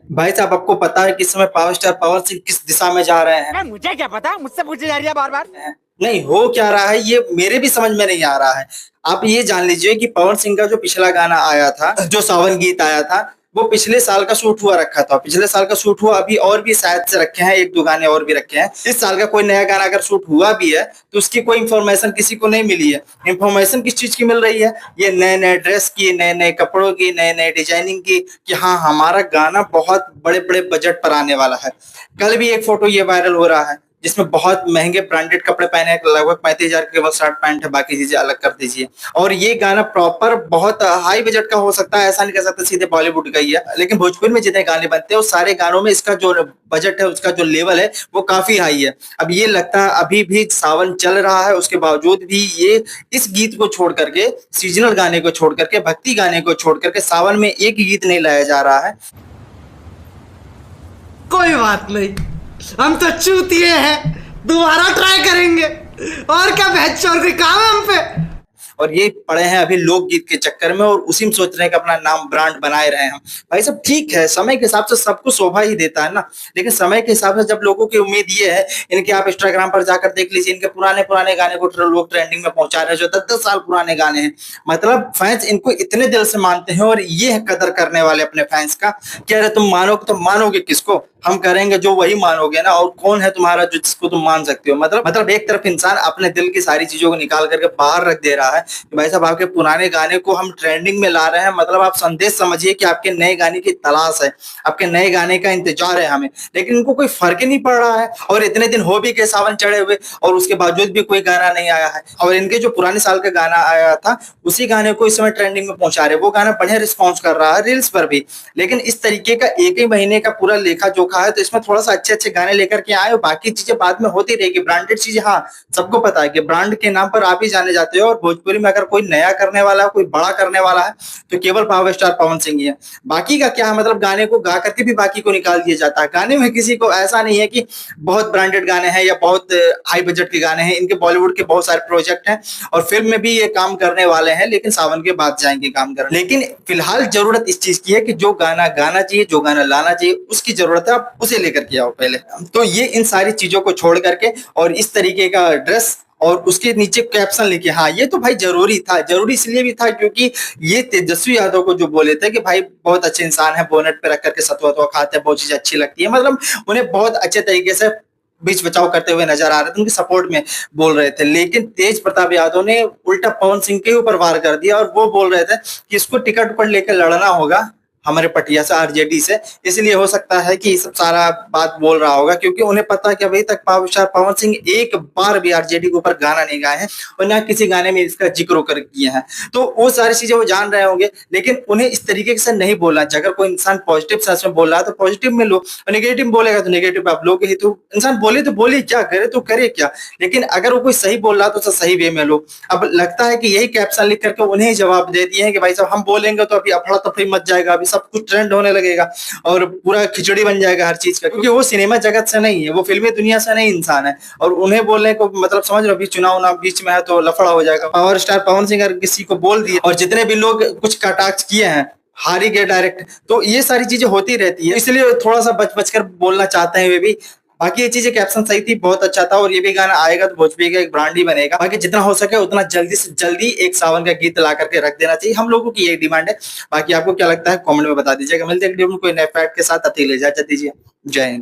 भाई साहब, आपको पता है कि इस समय पावर स्टार पवन सिंह किस दिशा में जा रहे हैं? मुझे क्या पता, मुझसे पूछे जा रही है बार बार। नहीं, हो क्या रहा है ये मेरे भी समझ में नहीं आ रहा है। आप ये जान लीजिए कि पवन सिंह का जो पिछला गाना आया था, जो सावन गीत आया था, वो पिछले साल का शूट हुआ रखा था। पिछले साल का शूट हुआ, अभी और भी शायद से रखे हैं, एक दो गाने और भी रखे हैं। इस साल का कोई नया गाना अगर शूट हुआ भी है तो उसकी कोई इन्फॉर्मेशन किसी को नहीं मिली है। इन्फॉर्मेशन किस चीज की मिल रही है? ये नए नए ड्रेस की, नए नए कपड़ों की, नए नए डिजाइनिंग की, कि हाँ हमारा गाना बहुत बड़े बड़े बजट पर आने वाला है। कल भी एक फोटो ये वायरल हो रहा है जिसमें बहुत महंगे ब्रांडेड कपड़े पहने हैं, लगभग 35,000 के केवल शर्ट पैंट है, बाकी चीजें अलग कर दीजिए। और ये गाना प्रॉपर बहुत हाई बजट का हो सकता है, ऐसा नहीं कह सकते सीधे बॉलीवुड का ही है, लेकिन भोजपुरी में जितने गाने बनते हैं उस सारे गानों में इसका जो बजट है, उसका जो लेवल है, वो काफी हाई है। अब ये लगता है अभी भी सावन चल रहा है, उसके बावजूद भी ये इस गीत को छोड़ करके, सीजनल गाने को छोड़ करके, भक्ति गाने को छोड़ करके सावन में एक गीत नहीं लाया जा रहा है। कोई बात नहीं, हम तो चूतिए हैं, दोबारा ट्राई करेंगे। और क्या बहस कोई काम है हम पे। और ये पड़े हैं अभी लोकगीत के चक्कर में और उसी में सोच रहे हैं कि अपना नाम ब्रांड बनाए रहे हम। भाई सब ठीक है, समय के हिसाब से सब कुछ शोभा ही देता है ना, लेकिन समय के हिसाब से जब लोगों की उम्मीद ये है, इनके आप इंस्टाग्राम पर जाकर देख लीजिए, इनके पुराने पुराने गाने को लोग ट्रेंडिंग में पहुंचा रहे हैं, जो 10-10 साल पुराने गाने हैं। मतलब फैंस इनको इतने दिल से मानते हैं और ये है कदर करने वाले अपने फैंस का कि अरे तुम मानोगे तो मानोगे किसको, हम करेंगे जो वही मानोगे ना, और कौन है तुम्हारा जो जिसको तुम मान सकते हो। मतलब एक तरफ इंसान अपने दिल की सारी चीजों को निकाल करके बाहर रख दे रहा है कि भाई साहब आपके पुराने गाने को हम ट्रेंडिंग में ला रहे हैं, मतलब आप संदेश समझिए कि आपके नए गाने की तलाश है, आपके नए गाने का इंतजार है हमें, लेकिन इनको कोई फर्क ही नहीं पड़ रहा है। और इतने दिन हो भी गए सावन चढ़े हुए और उसके बावजूद भी कोई गाना नहीं आया है। और इनके जो पुराने साल का गाना आया था उसी गाने को इस समय ट्रेंडिंग में पहुंचा रहे, वो गाना बढ़िया रिस्पॉन्स कर रहा है रील्स पर भी। लेकिन इस तरीके का एक ही महीने का पूरा लेखा जोखा है, तो इसमें थोड़ा सा अच्छे अच्छे गाने लेकर के आए और बाकी चीजें बाद में होती रहेगी। ब्रांडेड चीजें, हाँ सबको पता है कि ब्रांड के नाम पर आप ही जाने जाते हो, और भोजपुरी में अगर कोई नया करने वाला है, कोई बड़ा करने वाला है, तो केवल पावर स्टार पवन सिंह ही है। बाकी का क्या है, मतलब गाने को गा करके भी बाकी को निकाल दिया जाता है। गाने में किसी को ऐसा नहीं है कि बहुत ब्रांडेड गाने हैं या बहुत हाई बजट के गाने हैं। इनके बॉलीवुड के बहुत सारे प्रोजेक्ट हैं और फिल्म में भी ये काम करने वाले हैं, लेकिन सावन के बाद जाएंगे काम करने। लेकिन फिलहाल जरूरत इस चीज की है कि जो गाना गाना चाहिए, जो गाना लाना चाहिए, उसकी जरूरत है, आप उसे लेकर के आओ पहले। तो ये इन सारी चीजों को छोड़ करके और इस तरीके का ड्रेस और उसके नीचे कैप्शन लिखे, हाँ ये तो भाई जरूरी था। जरूरी इसलिए भी था क्योंकि ये तेजस्वी यादव को जो बोले थे कि भाई बहुत अच्छे इंसान है, बोनेट पे रख करके सतुआ वतुआ खाते हैं, बहुत चीज अच्छी लगती है, मतलब उन्हें बहुत अच्छे तरीके से बीच बचाव करते हुए नजर आ रहे थे, उनके सपोर्ट में बोल रहे थे। लेकिन तेज प्रताप यादव ने उल्टा पवन सिंह के ऊपर वार कर दिया और वो बोल रहे थे कि इसको टिकट पर लेकर लड़ना होगा हमारे पटिया से, आरजेडी से। इसलिए हो सकता है कि सब सारा बात बोल रहा होगा, क्योंकि उन्हें पता है कि अभी तक पावर स्टार पवन सिंह एक बार भी आरजेडी के ऊपर गाना नहीं गाए हैं और ना किसी गाने में इसका जिक्र कर किए हैं। तो वो सारी चीजें वो जान रहे होंगे, लेकिन उन्हें इस तरीके से नहीं बोलना चाहिए। अगर कोई इंसान पॉजिटिव सेंस में बोल रहा है तो पॉजिटिव में लो, और नेगेटिव बोलेगा तो नेगेटिव आप लोगे ही। तो इंसान बोले तो बोले, क्या करे तो करे क्या, लेकिन अगर वो कोई सही बोल रहा है तो उसे सही वे में लो। अब लगता है कि यही कैप्शन लिख करके उन्हें जवाब दे दिए हैं कि भाई साहब हम बोलेंगे तो अभी अफड़ा तफड़ी मच जाएगा, अभी सब कुछ ट्रेंड होने लगेगा और पूरा खिचड़ी बन जाएगा हर चीज का, क्योंकि वो सिनेमा जगत से नहीं है, वो फिल्मी दुनिया से नहीं इंसान है। और उन्हें बोलने को मतलब समझ लो, अभी चुनाव ना बीच में है तो लफड़ा हो जाएगा। पावर स्टार पवन सिंह अगर किसी को बोल दिए और जितने भी लोग कुछ कटाक्ष किए हैं हार ही गए डायरेक्ट, तो ये सारी चीजें होती रहती है। इसलिए थोड़ा सा बच बच कर बोलना चाहते हैं वे भी। बाकी ये चीजें कैप्शन सही थी, बहुत अच्छा था, और ये भी गाना आएगा तो भोजपुरी का एक ब्रांड ही बनेगा। बाकी जितना हो सके उतना जल्दी से जल्दी एक सावन का गीत ला करके रख देना चाहिए, हम लोगों की यही डिमांड है। बाकी आपको क्या लगता है कमेंट में बता दीजिएगा। मिलते हैं एक वीडियो में कोई नए फैक्ट के साथ, तब तक के लिए इजाजत दीजिए। जय हिंद।